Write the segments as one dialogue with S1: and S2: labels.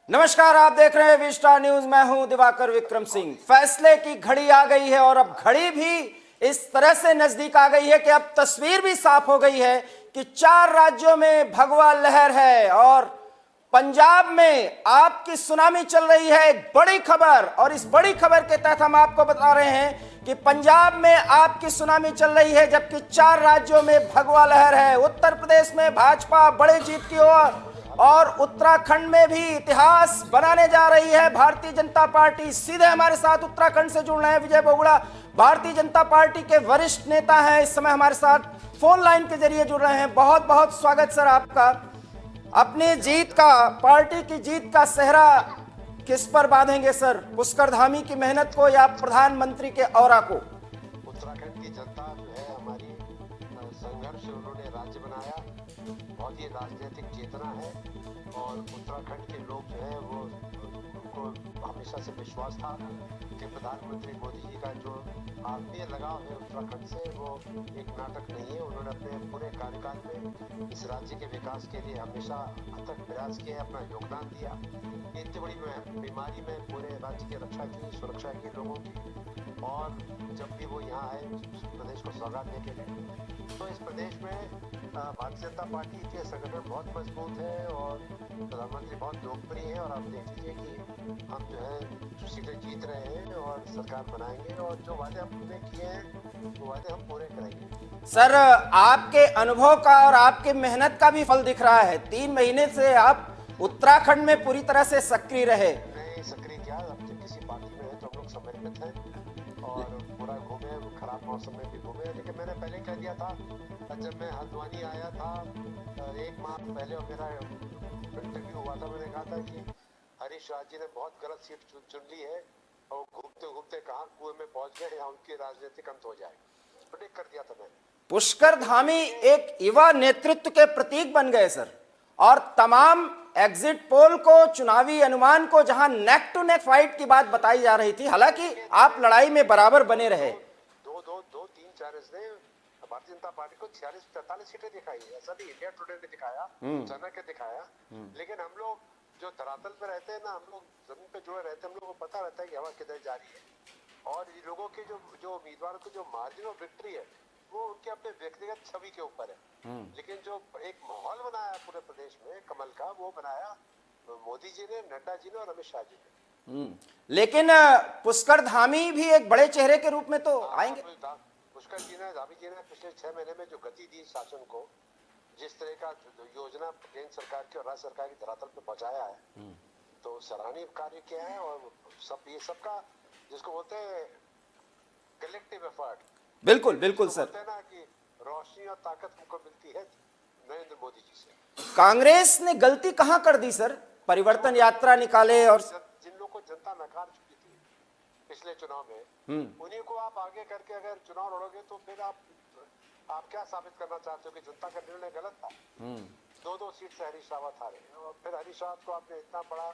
S1: नमस्कार, आप देख रहे हैं विस्टार न्यूज। मैं हूं दिवाकर विक्रम सिंह। फैसले की घड़ी आ गई है और अब घड़ी भी इस तरह से नजदीक आ गई है कि अब तस्वीर भी साफ हो गई है कि 4 राज्यों में भगवा लहर है और पंजाब में आपकी सुनामी चल रही है। एक बड़ी खबर, और इस बड़ी खबर के तहत हम आपको बता रहे हैं कि पंजाब में आपकी सुनामी चल रही है, जबकि 4 राज्यों में भगवा लहर है। उत्तर प्रदेश में भाजपा बड़े जीत की ओर और उत्तराखंड में भी इतिहास बनाने जा रही है भारतीय जनता पार्टी। सीधे हमारे साथ उत्तराखंड से जुड़ रहे हैं विजय बहुगुणा, भारतीय जनता पार्टी के वरिष्ठ नेता हैं। इस समय हमारे साथ फोन लाइन के जरिए जुड़ रहे हैं। बहुत बहुत स्वागत सर आपका। अपनी जीत का, पार्टी की जीत का सेहरा किस पर बांधेंगे सर? पुष्कर धामी की मेहनत को या प्रधानमंत्री के औरा को?
S2: उत्तराखंड की जनता जो है हमारी संघर्ष से उन्होंने राज्य बनाया, बहुत ही राजनीतिक चेतना है और उत्तराखंड के लोग जो है वो उनको हमेशा से विश्वास था कि प्रधानमंत्री मोदी जी का जो आत्मीय लगाव है उत्तराखंड से वो एक नाटक नहीं है। उन्होंने अपने पूरे कार्यकाल में इस राज्य के विकास के लिए हमेशा अथक प्रयास किए, अपना योगदान दिया। इतनी बड़ी बीमारी में पूरे राज्य की रक्षा की, सुरक्षा की लोगों की, और जब भी वो यहाँ आए प्रदेश को सौगात देके गए। तो इस प्रदेश में भारतीय जनता पार्टी के संगठन बहुत मजबूत है और प्रधानमंत्री बहुत लोकप्रिय है। और आप देख लीजिए कि हम जो है सीटें जीत रहे हैं और सरकार बनाएंगे और जो वादे हमने किए हैं वो वादे हम पूरे करेंगे।
S1: सर, आपके अनुभव का और आपके मेहनत का भी फल दिख रहा है। 3 महीने से आप उत्तराखंड में पूरी तरह से सक्रिय रहे।
S2: नहीं, सक्रिय क्या, अब जब किसी पार्टी में है तो हम लोग समर्पित हैं और पूरा घूमे, खराब मौसम में भी घूमे। लेकिन मैंने पहले कह दिया था, जब मैं हल्द्वानी आया था 1 माह पहले और मेरा इंटरव्यू हुआ था, मैंने कहा था कि हरीश राज जी ने बहुत गलत सीट चुन ली है और घूमते घूमते कहाँ कुएं में पहुंच गए, यहाँ उनकी राजनीतिक अंत हो जाए। प्रेडिक्ट कर दिया था मैंने।
S1: पुष्कर धामी एक युवा नेतृत्व के प्रतीक बन गए सर, और तमाम एग्जिट पोल को, चुनावी अनुमान को, जहां नेक टू नेक फाइट की बात बताई जा रही थी, हालांकि आप लड़ाई में बराबर बने रहे।
S2: 2-3-4 ने भारतीय जनता पार्टी को 46-43 सीटें दिखाई है। ऐसा नहीं इंडिया टुडे ने दिखाया, जनक ने दिखाया, लेकिन हम लोग जो धरातल पे रहते हैं ना, हम लोग जमीन पे जुड़े रहते हैं, हम लोगों को पता रहता है कि हवा किधर जा रही है। और ये लोगों की जो उम्मीदवारों की जो मार्जिन ऑफ विक्ट्री है वो उनके अपने व्यक्तिगत छवि के ऊपर है। लेकिन जो एक माहौल बनाया पूरे प्रदेश में कमल का, वो बनाया मोदी जी ने, नड्डा जी ने और अमित शाह जी ने।
S1: लेकिन पुष्कर धामी भी एक बड़े चेहरे के रूप में तो आएंगे।
S2: पुष्कर जी ने, धामी जी ने पिछले 6 महीने में जो गति दी शासन को, जिस तरह का योजना केंद्र सरकार की और राज्य सरकार की धरातल पे पहुंचाया है, तो सराहनीय कार्य किया है। और सब ये सबका जिसको बोलते हैं कलेक्टिव एफर्ट।
S1: बिल्कुल बिल्कुल सर।
S2: बोलते हैं ना कि रोशनी और ताकत हमको मिलती है नरेंद्र मोदी जी से।
S1: कांग्रेस ने गलती कहां कर दी सर? परिवर्तन यात्रा निकाले और
S2: जिन लोगों को जनता नकार चुकी थी पिछले चुनाव में, उन्हीं को आप आगे करके अगर चुनाव लड़ोगे तो फिर आप क्या साबित करना चाहते हो कि जनता का निर्णय गलत था? 2-2 सीट से हरीश रावत हारे और फिर हरीश रावत को आपने इतना बड़ा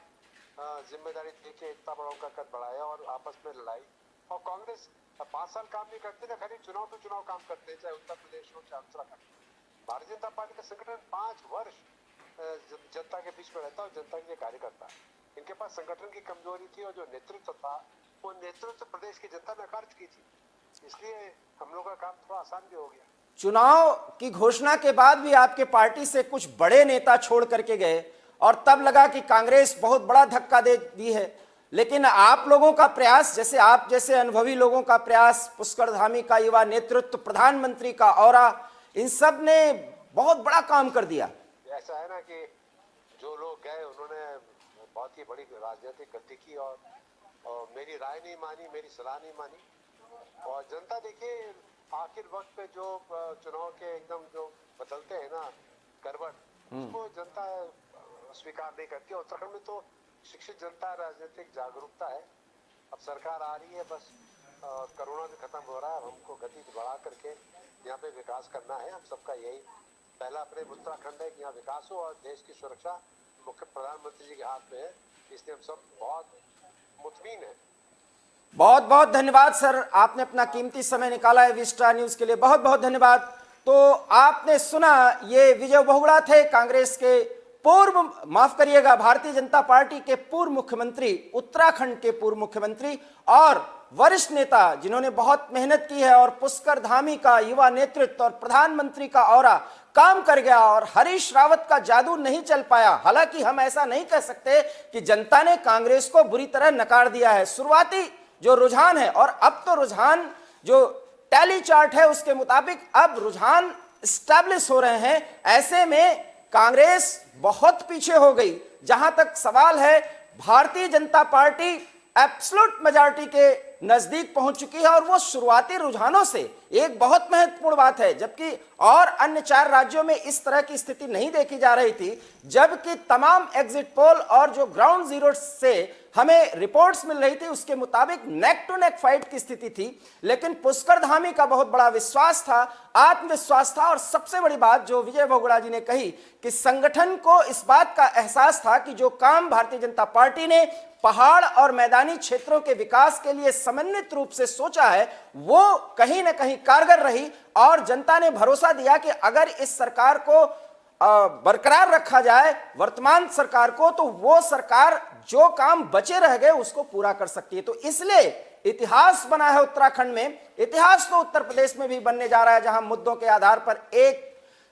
S2: जिम्मेदारी देके इतना बड़ा उनका कद बढ़ाया और आपस में लड़ाई। और कांग्रेस 5 साल काम नहीं करती ना, खाली चुनाव तो चुनाव काम करते हैं, चाहे उत्तर प्रदेश हो चाहे उत्तराखंड। भारतीय जनता पार्टी का संगठन 5 वर्ष जनता के बीच में रहता और जनता के लिए कार्य करता है। इनके पास संगठन की कमजोरी थी और जो नेतृत्व था वो नेतृत्व प्रदेश की जनता नकार चुकी थी, इसलिए हम लोग का काम थोड़ा आसान भी हो गया।
S1: चुनाव की घोषणा के बाद भी आपके पार्टी से कुछ बड़े नेता छोड़ करके गए और तब लगा कि कांग्रेस बहुत बड़ा धक्का दे दी है। लेकिन आप लोगों का प्रयास, जैसे आप जैसे अनुभवी लोगों का प्रयास, पुष्कर धामी का युवा नेतृत्व, प्रधानमंत्री का औरा, इन सब ने बहुत बड़ा काम कर दिया।
S2: ऐसा है ना कि जो लोग गए उन्होंने बहुत ही बड़ी राजनीतिक गलती की और मेरी राय नहीं मानी, मेरी सलाह नहीं मानी। और जनता देखिए आखिर वक्त पे जो चुनाव के एकदम जो बदलते हैं ना करवट, उसको जनता स्वीकार नहीं करती। उत्तराखंड में तो शिक्षित जनता, राजनीतिक जागरूकता है। अब सरकार आ रही है, बस कोरोना भी खत्म हो रहा है, हमको गति बढ़ा करके यहाँ पे विकास करना है। हम सबका यही पहला प्रेम उत्तराखंड है कि यहाँ विकास हो और देश की सुरक्षा मुख्य प्रधानमंत्री जी के हाथ में है, इसलिए हम सब बहुत मुतमीन है।
S1: बहुत बहुत धन्यवाद सर, आपने अपना कीमती समय निकाला है विस्टार न्यूज के लिए, बहुत बहुत धन्यवाद। तो आपने सुना, ये विजय बहुगुणा थे, कांग्रेस के माफ करिएगा, भारतीय जनता पार्टी के पूर्व मुख्यमंत्री, उत्तराखंड के पूर्व मुख्यमंत्री और वरिष्ठ नेता जिन्होंने बहुत मेहनत की है और पुष्कर धामी का युवा नेतृत्व और प्रधानमंत्री का औरा काम कर गया और हरीश रावत का जादू नहीं चल पाया। हालांकि हम ऐसा नहीं कह सकते कि जनता ने कांग्रेस को बुरी तरह नकार दिया है। शुरुआती जो रुझान है, और अब तो रुझान जो टैली चार्ट है उसके मुताबिक अब रुझान स्टैब्लिश हो रहे हैं। ऐसे में कांग्रेस बहुत पीछे हो गई। जहां तक सवाल है, Bharatiya Janata party absolute majority के नजदीक पहुंच चुकी है और वो शुरुआती रुझानों से एक बहुत महत्वपूर्ण बात है, जबकि और अन्य 4 राज्यों में इस तरह की स्थिति नहीं देखी जा रही थी। जबकि तमाम एग्जिट पोल और जो ग्राउंड जीरो से हमें रिपोर्ट्स मिल रही थी उसके मुताबिक नेक टू नेक फाइट की स्थिति थी। लेकिन पुष्कर धामी का बहुत बड़ा विश्वास था, आत्मविश्वास था, और सबसे बड़ी बात जो विजय बहुगुणा जी ने कही कि संगठन को इस बात का एहसास था कि जो काम भारतीय जनता पार्टी ने पहाड़ और मैदानी क्षेत्रों के विकास के लिए समन्वित रूप से सोचा है वो कहीं ना कहीं कारगर रही, और जनता ने भरोसा दिया कि अगर इस सरकार को बरकरार रखा जाए, वर्तमान सरकार को, तो वो सरकार जो काम बचे रह गए उसको पूरा कर सकती है। तो इसलिए इतिहास बना है उत्तराखंड में, इतिहास तो उत्तर प्रदेश में भी बनने जा रहा है, जहां मुद्दों के आधार पर एक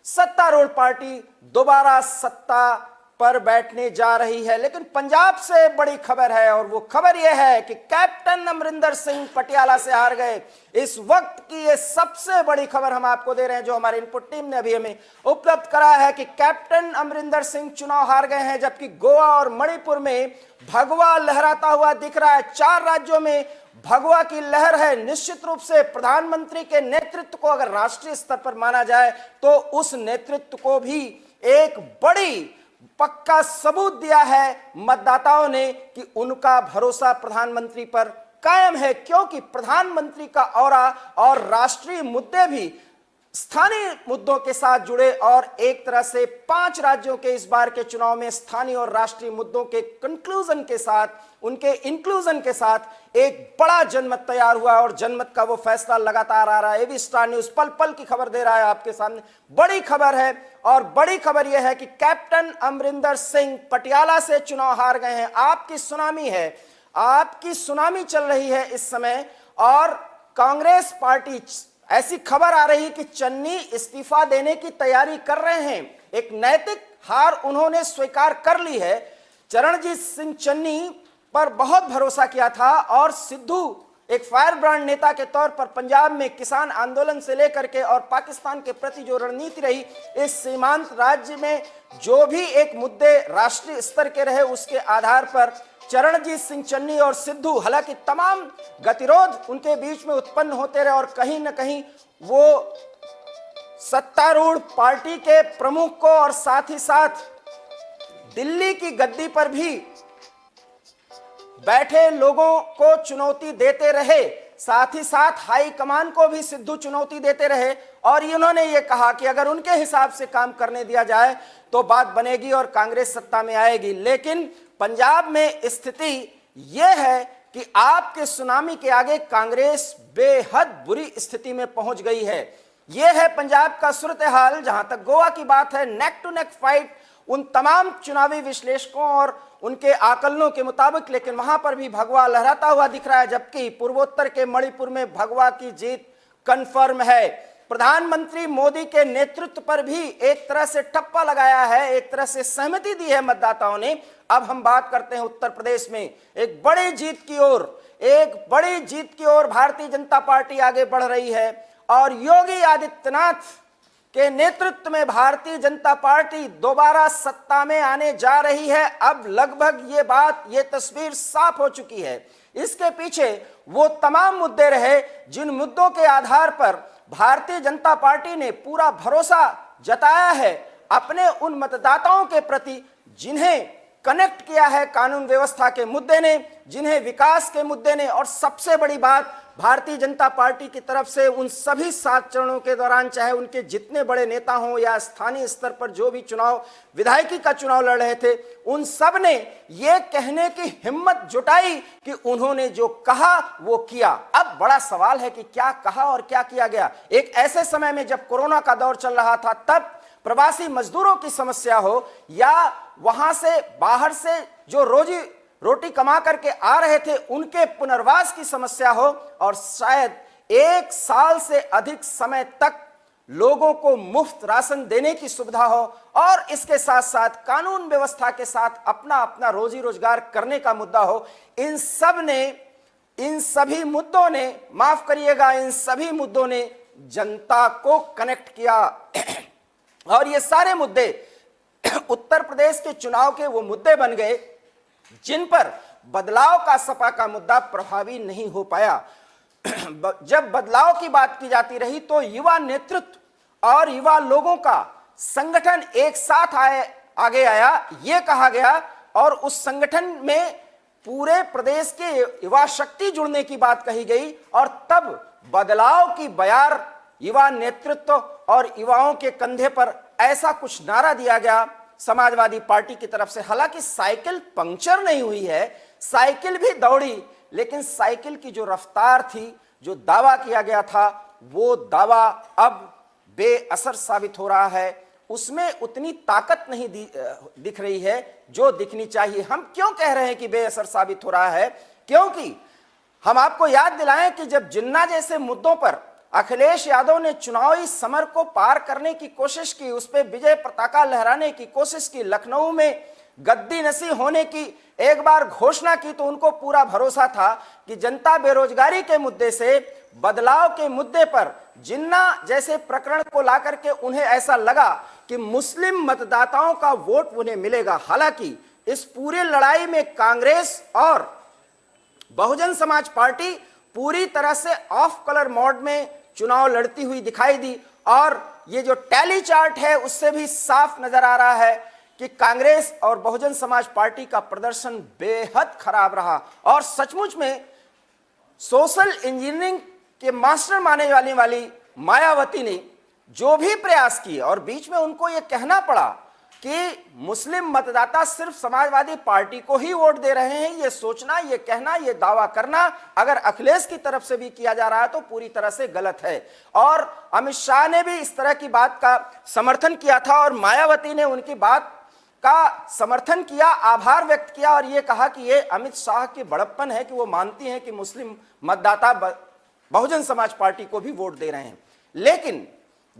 S1: सत्तारूढ़ पार्टी दोबारा सत्ता पर बैठने जा रही है। लेकिन पंजाब से बड़ी खबर है, और वो खबर यह है कि कैप्टन अमरिंदर सिंह पटियाला से हार गए। इस वक्त की ये सबसे बड़ी खबर हम आपको दे रहे हैं, जो हमारे इनपुट टीम ने अभी हमें उपलब्ध करा है कि कैप्टन अमरिंदर सिंह चुनाव हार गए हैं, जबकि गोवा और मणिपुर में भगवा लहराता हुआ दिख रहा है। 4 राज्यों में भगवा की लहर है। निश्चित रूप से प्रधानमंत्री के नेतृत्व को अगर राष्ट्रीय स्तर पर माना जाए तो उस नेतृत्व को भी एक बड़ी पक्का सबूत दिया है मतदाताओं ने कि उनका भरोसा प्रधानमंत्री पर कायम है, क्योंकि प्रधानमंत्री का ऑरा और राष्ट्रीय मुद्दे भी स्थानीय मुद्दों के साथ जुड़े, और एक तरह से 5 राज्यों के इस बार के चुनाव में स्थानीय और राष्ट्रीय मुद्दों के कंक्लूजन के साथ, उनके इंक्लूजन के साथ एक बड़ा जनमत तैयार हुआ, और जनमत का वो फैसला लगातार आ रहा है। एबी स्टार न्यूज पल पल की खबर दे रहा है आपके सामने। बड़ी खबर है, और बड़ी खबर यह है कि कैप्टन अमरिंदर सिंह पटियाला से चुनाव हार गए हैं। आपकी सुनामी है, आपकी सुनामी चल रही है इस समय, और कांग्रेस पार्टी, ऐसी खबर आ रही कि चन्नी इस्तीफा देने की तैयारी कर रहे हैं। एक नैतिक हार उन्होंने स्वीकार कर ली है। चरणजीत सिंह चन्नी पर बहुत भरोसा किया था, और सिद्धू एक फायर ब्रांड नेता के तौर पर पंजाब में किसान आंदोलन से लेकर के और पाकिस्तान के प्रति जो रणनीति रही, इस सीमांत राज्य में जो भी एक मुद्दे राष्ट्रीय स्तर के रहे उसके आधार पर चरणजीत सिंह चन्नी और सिद्धू, हालांकि तमाम गतिरोध उनके बीच में उत्पन्न होते रहे, और कहीं ना कहीं वो सत्तारूढ़ पार्टी के प्रमुख को और साथ ही साथ दिल्ली की गद्दी पर भी बैठे लोगों को चुनौती देते रहे। साथ ही साथ हाई कमान को भी सिद्धू चुनौती देते रहे, और इन्होंने ये कहा कि अगर उनके हिसाब से काम करने दिया जाए तो बात बनेगी और कांग्रेस सत्ता में आएगी। लेकिन पंजाब में स्थिति यह है कि आपके सुनामी के आगे कांग्रेस बेहद बुरी स्थिति में पहुंच गई है। यह है पंजाब का सूरत हाल। जहां तक गोवा की बात है, नेक टू नेक फाइट उन तमाम चुनावी विश्लेषकों और उनके आकलनों के मुताबिक, लेकिन वहां पर भी भगवा लहराता हुआ दिख रहा है, जबकि पूर्वोत्तर के मणिपुर में भगवा की जीत कंफर्म है। प्रधानमंत्री मोदी के नेतृत्व पर भी एक तरह से ठप्पा लगाया है, एक तरह से सहमति दी है मतदाताओं ने। अब हम बात करते हैं उत्तर प्रदेश में एक बड़ी जीत की ओर, एक बड़ी जीत की ओर भारतीय जनता पार्टी आगे बढ़ रही है, और योगी आदित्यनाथ के नेतृत्व में भारतीय जनता पार्टी दोबारा सत्ता में आने जा रही है। अब लगभग ये तस्वीर साफ हो चुकी है। इसके पीछे वो तमाम मुद्दे रहे जिन मुद्दों के आधार पर भारतीय जनता पार्टी ने पूरा भरोसा जताया है अपने उन मतदाताओं के प्रति जिन्हें कनेक्ट किया है कानून व्यवस्था के मुद्दे ने, जिन्हें विकास के मुद्दे ने, और सबसे बड़ी बात भारतीय जनता पार्टी की तरफ से उन सभी 7 चरणों के दौरान, चाहे उनके जितने बड़े नेता हों या स्थानीय स्तर पर जो भी चुनाव, विधायकी का चुनाव लड़ रहे थे, उन सब ने ये कहने की हिम्मत जुटाई कि उन्होंने जो कहा वो किया। अब बड़ा सवाल है कि क्या कहा और क्या किया गया। एक ऐसे समय में जब कोरोना का दौर चल रहा था, तब प्रवासी मजदूरों की समस्या हो, या वहां से बाहर से जो रोजी रोटी कमा करके आ रहे थे उनके पुनर्वास की समस्या हो, और शायद 1 साल से अधिक समय तक लोगों को मुफ्त राशन देने की सुविधा हो, और इसके साथ साथ कानून व्यवस्था के साथ अपना अपना रोजी रोजगार करने का मुद्दा हो। इन सभी मुद्दों ने, माफ करिएगा, इन सभी मुद्दों ने जनता को कनेक्ट किया। और ये सारे मुद्दे उत्तर प्रदेश के चुनाव के वो मुद्दे बन गए जिन पर बदलाव का सपा का मुद्दा प्रभावी नहीं हो पाया। जब बदलाव की बात की जाती रही तो युवा नेतृत्व और युवा लोगों का संगठन एक साथ आगे आया, ये कहा गया, और उस संगठन में पूरे प्रदेश के युवा शक्ति जुड़ने की बात कही गई, और तब बदलाव की बयार युवा नेतृत्व और युवाओं के कंधे पर ऐसा कुछ नारा दिया गया समाजवादी पार्टी की तरफ से। हालांकि साइकिल पंक्चर नहीं हुई है, साइकिल भी दौड़ी, लेकिन साइकिल की जो रफ्तार थी, जो दावा किया गया था, वो दावा अब बेअसर साबित हो रहा है। उसमें उतनी ताकत नहीं दिख रही है जो दिखनी चाहिए। हम क्यों कह रहे हैं कि बेअसर साबित हो रहा है? क्योंकि हम आपको याद दिलाएं कि जब जिन्ना जैसे मुद्दों पर अखिलेश यादव ने चुनावी समर को पार करने की कोशिश की, उस पर विजय पताका लहराने की कोशिश की, लखनऊ में गद्दी नसी होने की एक बार घोषणा की, तो उनको पूरा भरोसा था कि जनता बेरोजगारी के मुद्दे से, बदलाव के मुद्दे पर, जिन्ना जैसे प्रकरण को लाकर के उन्हें ऐसा लगा कि मुस्लिम मतदाताओं का वोट उन्हें मिलेगा। हालांकि इस पूरे लड़ाई में कांग्रेस और बहुजन समाज पार्टी पूरी तरह से ऑफ कलर मोड में चुनाव लड़ती हुई दिखाई दी, और ये जो टैली चार्ट है उससे भी साफ नजर आ रहा है कि कांग्रेस और बहुजन समाज पार्टी का प्रदर्शन बेहद खराब रहा। और सचमुच में सोशल इंजीनियरिंग के मास्टर माने वाली मायावती ने जो भी प्रयास किए, और बीच में उनको यह कहना पड़ा कि मुस्लिम मतदाता सिर्फ समाजवादी पार्टी को ही वोट दे रहे हैं, ये सोचना, ये कहना, ये दावा करना अगर अखिलेश की तरफ से भी किया जा रहा है तो पूरी तरह से गलत है। और अमित शाह ने भी इस तरह की बात का समर्थन किया था, और मायावती ने उनकी बात का समर्थन किया, आभार व्यक्त किया, और ये कहा कि ये अमित शाह की बड़प्पन है कि वो मानती हैं कि मुस्लिम मतदाता बहुजन समाज पार्टी को भी वोट दे रहे हैं। लेकिन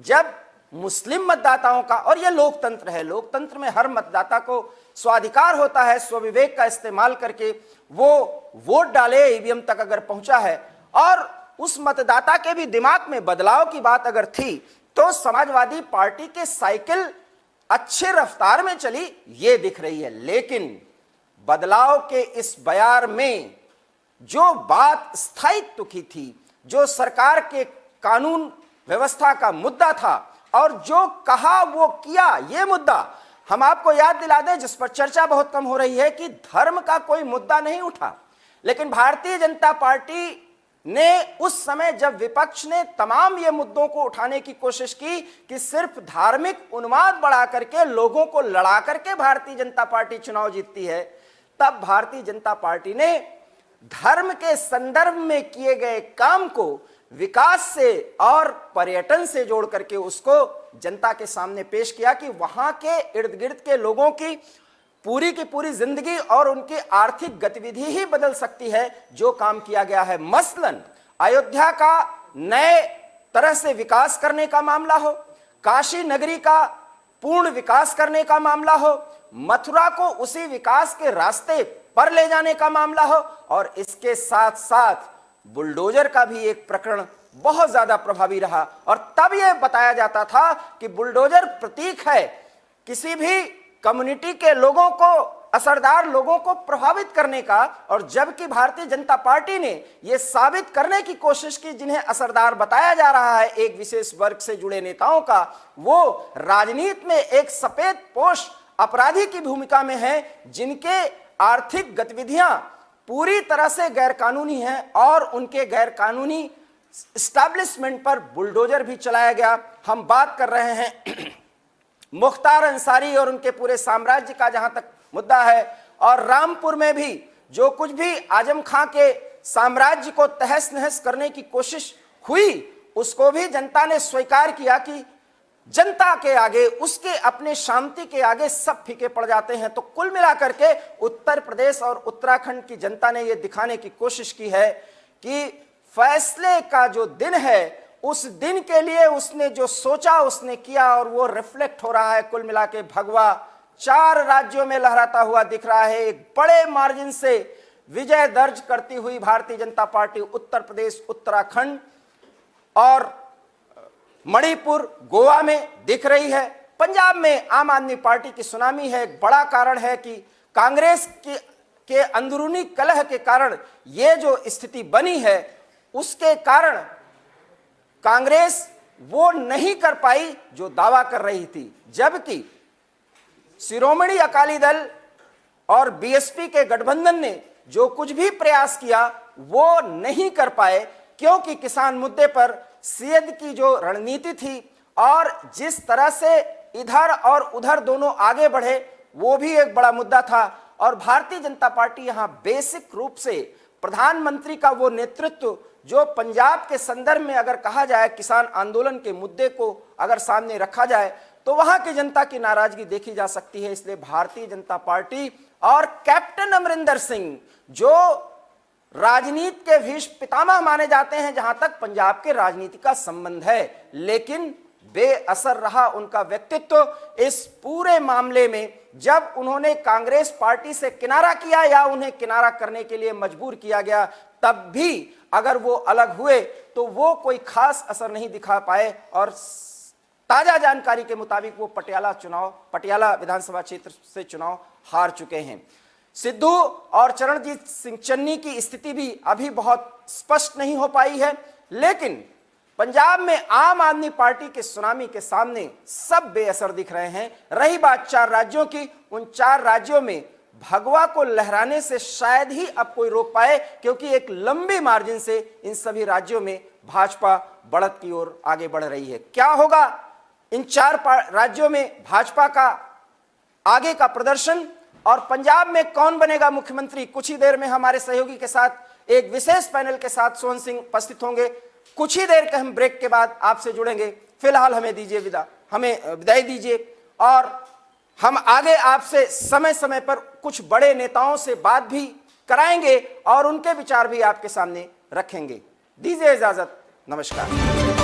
S1: जब मुस्लिम मतदाताओं का, और यह लोकतंत्र है, लोकतंत्र में हर मतदाता को स्वाधिकार होता है स्वविवेक का इस्तेमाल करके वो वोट डाले, ईवीएम तक अगर पहुंचा है, और उस मतदाता के भी दिमाग में बदलाव की बात अगर थी, तो समाजवादी पार्टी के साइकिल अच्छे रफ्तार में चली, ये दिख रही है। लेकिन बदलाव के इस बयार में जो बात स्थायित्व की थी, जो सरकार के कानून व्यवस्था का मुद्दा था, और जो कहा वो किया, ये मुद्दा हम आपको याद दिला दें, जिस पर चर्चा बहुत कम हो रही है, कि धर्म का कोई मुद्दा नहीं उठा। लेकिन भारतीय जनता पार्टी ने उस समय जब विपक्ष ने तमाम ये मुद्दों को उठाने की कोशिश की कि सिर्फ धार्मिक उन्माद बढ़ा करके, लोगों को लड़ा करके भारतीय जनता पार्टी चुनाव जीतती है, तब भारतीय जनता पार्टी ने धर्म के संदर्भ में किए गए काम को विकास से और पर्यटन से जोड़ करके उसको जनता के सामने पेश किया कि वहां के इर्द गिर्द के लोगों की पूरी जिंदगी और उनकी आर्थिक गतिविधि ही बदल सकती है जो काम किया गया है। मसलन अयोध्या का नए तरह से विकास करने का मामला हो, काशी नगरी का पूर्ण विकास करने का मामला हो, मथुरा को उसी विकास के रास्ते पर ले जाने का मामला हो, और इसके साथ साथ बुलडोजर का भी एक प्रकरण बहुत ज्यादा प्रभावी रहा। और तब यह बताया जाता था कि बुलडोजर प्रतीक है किसी भी कम्युनिटी के लोगों को, असरदार लोगों को प्रभावित करने का, और जबकि भारतीय जनता पार्टी ने यह साबित करने की कोशिश की जिन्हें असरदार बताया जा रहा है एक विशेष वर्ग से जुड़े नेताओं का, वो राजनीति में एक सफेद पोश अपराधी की भूमिका में है, जिनके आर्थिक गतिविधियां पूरी तरह से गैरकानूनी हैं, और उनके गैरकानूनी एस्टैब्लिशमेंट पर बुलडोजर भी चलाया गया। हम बात कर रहे हैं मुख्तार अंसारी और उनके पूरे साम्राज्य का जहां तक मुद्दा है, और रामपुर में भी जो कुछ भी आजम खां के साम्राज्य को तहस नहस करने की कोशिश हुई, उसको भी जनता ने स्वीकार किया कि जनता के आगे, उसके अपने शांति के आगे सब फीके पड़ जाते हैं। तो कुल मिलाकर के उत्तर प्रदेश और उत्तराखंड की जनता ने यह दिखाने की कोशिश की है कि फैसले का जो दिन है, उस दिन के लिए उसने जो सोचा उसने किया, और वो रिफ्लेक्ट हो रहा है। कुल मिला के भगवा 4 राज्यों में लहराता हुआ दिख रहा है। एक बड़े मार्जिन से विजय दर्ज करती हुई भारतीय जनता पार्टी उत्तर प्रदेश, उत्तराखंड और मणिपुर, गोवा में दिख रही है। पंजाब में आम आदमी पार्टी की सुनामी है। एक बड़ा कारण है कि कांग्रेस के अंदरूनी कलह के कारण ये जो स्थिति बनी है, उसके कारण कांग्रेस वो नहीं कर पाई जो दावा कर रही थी, जबकि शिरोमणि अकाली दल और बीएसपी के गठबंधन ने जो कुछ भी प्रयास किया वो नहीं कर पाए, क्योंकि किसान मुद्दे पर सीएद की जो रणनीति थी और जिस तरह से इधर और उधर दोनों आगे बढ़े, वो भी एक बड़ा मुद्दा था। और भारतीय जनता पार्टी यहां बेसिक रूप से प्रधानमंत्री का वो नेतृत्व जो पंजाब के संदर्भ में अगर कहा जाए, किसान आंदोलन के मुद्दे को अगर सामने रखा जाए, तो वहां की जनता की नाराजगी देखी जा सकती है। इसलिए भारतीय जनता पार्टी और कैप्टन अमरिंदर सिंह, जो राजनीति के भीष्म पितामह माने जाते हैं जहां तक पंजाब के राजनीति का संबंध है, लेकिन बेअसर रहा उनका व्यक्तित्व इस पूरे मामले में। जब उन्होंने कांग्रेस पार्टी से किनारा किया या उन्हें किनारा करने के लिए मजबूर किया गया, तब भी अगर वो अलग हुए तो वो कोई खास असर नहीं दिखा पाए। और ताजा जानकारी के मुताबिक वो पटियाला विधानसभा क्षेत्र से चुनाव हार चुके हैं। सिद्धू और चरणजीत सिंह चन्नी की स्थिति भी अभी बहुत स्पष्ट नहीं हो पाई है, लेकिन पंजाब में आम आदमी पार्टी के सुनामी के सामने सब बेअसर दिख रहे हैं। रही बात 4 राज्यों की, उन 4 राज्यों में भगवा को लहराने से शायद ही अब कोई रोक पाए, क्योंकि एक लंबी मार्जिन से इन सभी राज्यों में भाजपा बढ़त की ओर आगे बढ़ रही है। क्या होगा इन 4 राज्यों में भाजपा का आगे का प्रदर्शन, और पंजाब में कौन बनेगा मुख्यमंत्री? कुछ ही देर में हमारे सहयोगी के साथ एक विशेष पैनल के साथ सोहन सिंह उपस्थित होंगे। कुछ ही देर के हम ब्रेक के बाद आपसे जुड़ेंगे। फिलहाल हमें विदाई दीजिए, और हम आगे आपसे समय समय पर कुछ बड़े नेताओं से बात भी कराएंगे और उनके विचार भी आपके सामने रखेंगे। दीजिए इजाजत, नमस्कार।